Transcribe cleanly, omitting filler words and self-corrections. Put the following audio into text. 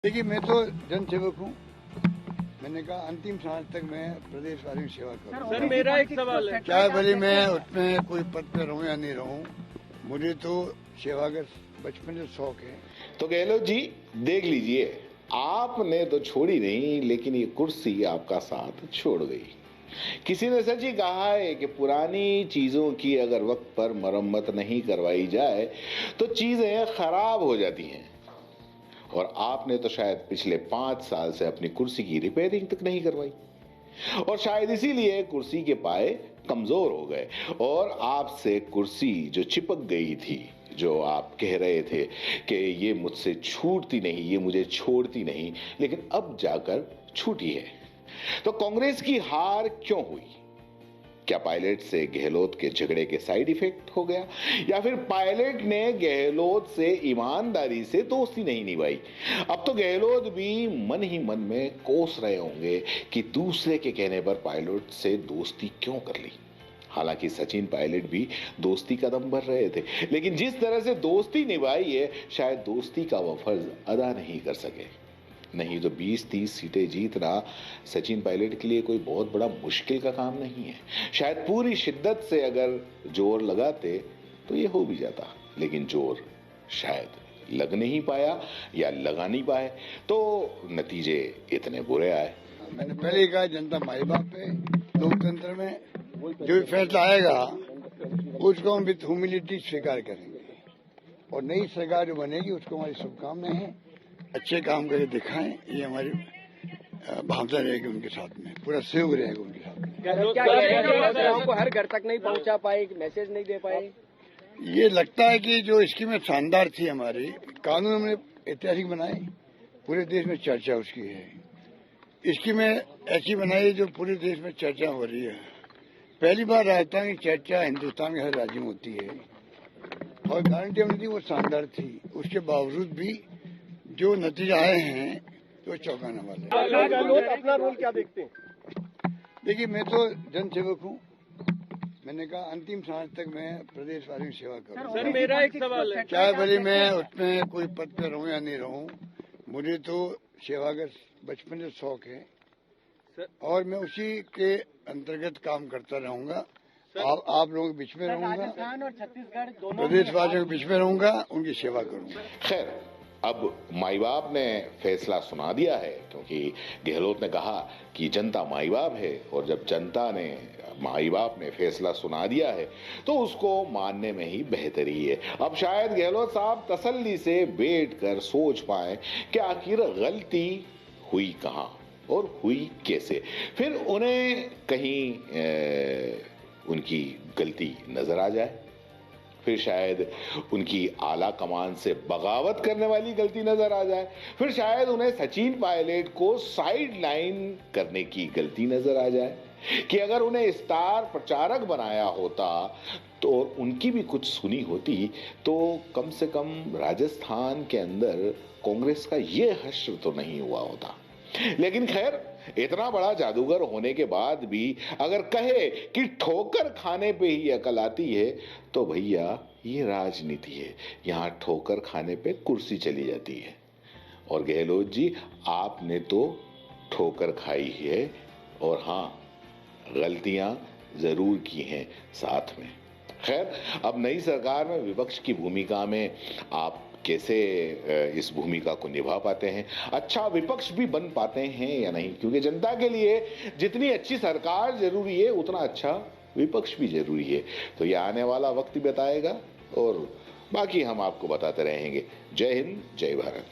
देखिए, मैं तो जनसेवक हूँ। मैंने कहा अंतिम सांस तक मैं प्रदेश वालों की सेवा करूँ। सर, मेरा एक सवाल है, चाहे भले मैं उसमें कोई पद पर रहूँ या नहीं रहूँ, मुझे तो सेवा का बचपन से शौक है। तो गहलोत जी, देख लीजिए, आपने तो छोड़ी नहीं, लेकिन ये कुर्सी आपका साथ छोड़ गई। किसी ने सच ही कहा है कि पुरानी चीजों की अगर वक्त पर मरम्मत नहीं करवाई जाए तो चीजें खराब हो जाती हैं। और आपने तो शायद पिछले 5 साल से अपनी कुर्सी की रिपेयरिंग तक नहीं करवाई, और शायद इसीलिए कुर्सी के पाए कमजोर हो गए और आपसे कुर्सी जो चिपक गई थी, जो आप कह रहे थे कि ये मुझसे छूटती नहीं, ये मुझे छोड़ती नहीं, लेकिन अब जाकर छूटी है। तो कांग्रेस की हार क्यों हुई? क्या पायलट से गहलोत के झगड़े के साइड इफेक्ट हो गया, या फिर पायलट ने गहलोत से ईमानदारी से दोस्ती नहीं निभाई? अब तो गहलोत भी मन ही मन में कोस रहे होंगे कि दूसरे के कहने पर पायलट से दोस्ती क्यों कर ली। हालांकि सचिन पायलट भी दोस्ती का दम भर रहे थे, लेकिन जिस तरह से दोस्ती निभाई है, शायद दोस्ती का वह फर्ज अदा नहीं कर सके। नहीं तो 20-30 सीटें जीतना सचिन पायलट के लिए कोई बहुत बड़ा मुश्किल का काम नहीं है। शायद पूरी शिद्दत से अगर जोर लगाते तो ये हो भी जाता, लेकिन जोर शायद लग नहीं पाया या लगा नहीं पाए, तो नतीजे इतने बुरे आए। मैंने पहले ही कहा, जनता माई बाप है। लोकतंत्र में जो भी फैसला आएगा उसको हम विद ह्यूमिलिटी स्वीकार करेंगे, और नई सरकार जो बनेगी उसको हमारी शुभकामनाएं हैं। अच्छे काम करके दिखाएं, ये हमारी भावना रहेगी उनके साथ में, पूरा सहयोग रहेगा उनके साथ में। को हर घर तक नहीं पहुंचा पाए, मैसेज नहीं दे पाए। ये लगता है कि जो स्कीमें शानदार थी, हमारी कानून हमने ऐतिहासिक बनाए, पूरे देश में चर्चा उसकी है। स्कीमें ऐसी बनाई जो पूरे देश में चर्चा हो रही है। पहली बार राजस्थान की चर्चा हिंदुस्तान के हर राज्य में होती है, और गारंटी हमने दी वो शानदार थी। उसके बावजूद भी जो नतीजा आए हैं तो चौंकाने वाले। अपना रोल क्या देखते हैं? देखिए, मैं तो जनसेवक हूँ। मैंने कहा अंतिम सांस तक मैं प्रदेश वालों की सेवा करूँ। सर, मेरा एक सवाल है, चाहे भले मैं उसमें कोई पद पर रहूँ या नहीं रहूँ, मुझे तो सेवा का बचपन से शौक है, और मैं उसी के अंतर्गत काम करता रहूंगा। आप लोगों के बीच में रहूंगा, राजस्थान और छत्तीसगढ़ दोनों प्रदेश वासियों के बीच में रहूंगा, उनकी सेवा करूंगा। खैर, अब माई बाप ने फैसला सुना दिया है, क्योंकि गहलोत ने कहा कि जनता माई बाप है, और जब जनता ने, माई बाप ने फैसला सुना दिया है तो उसको मानने में ही बेहतरी है। अब शायद गहलोत साहब तसल्ली से बैठ कर सोच पाए कि आखिर गलती हुई कहाँ और हुई कैसे। फिर उन्हें कहीं उनकी गलती नजर आ जाए, फिर शायद उनकी आला कमान से बगावत करने वाली गलती नजर आ जाए, फिर शायद उन्हें सचिन पायलट को साइड लाइन करने की गलती नजर आ जाए कि अगर उन्हें स्टार प्रचारक बनाया होता तो उनकी भी कुछ सुनी होती, तो कम से कम राजस्थान के अंदर कांग्रेस का ये हश्र तो नहीं हुआ होता। लेकिन खैर, इतना बड़ा जादूगर होने के बाद भी अगर कहे कि ठोकर खाने पे ही अकल आती है, तो भैया ये राजनीति है। यहां ठोकर खाने पे कुर्सी चली जाती है। और गहलोत जी, आपने तो ठोकर खाई है, और हां, गलतियां जरूर की हैं साथ में। खैर, अब नई सरकार में विपक्ष की भूमिका में आप कैसे इस भूमिका को निभा पाते हैं, अच्छा विपक्ष भी बन पाते हैं या नहीं, क्योंकि जनता के लिए जितनी अच्छी सरकार जरूरी है उतना अच्छा विपक्ष भी जरूरी है। तो ये आने वाला वक्त ही बताएगा, और बाकी हम आपको बताते रहेंगे। जय हिंद, जय भारत।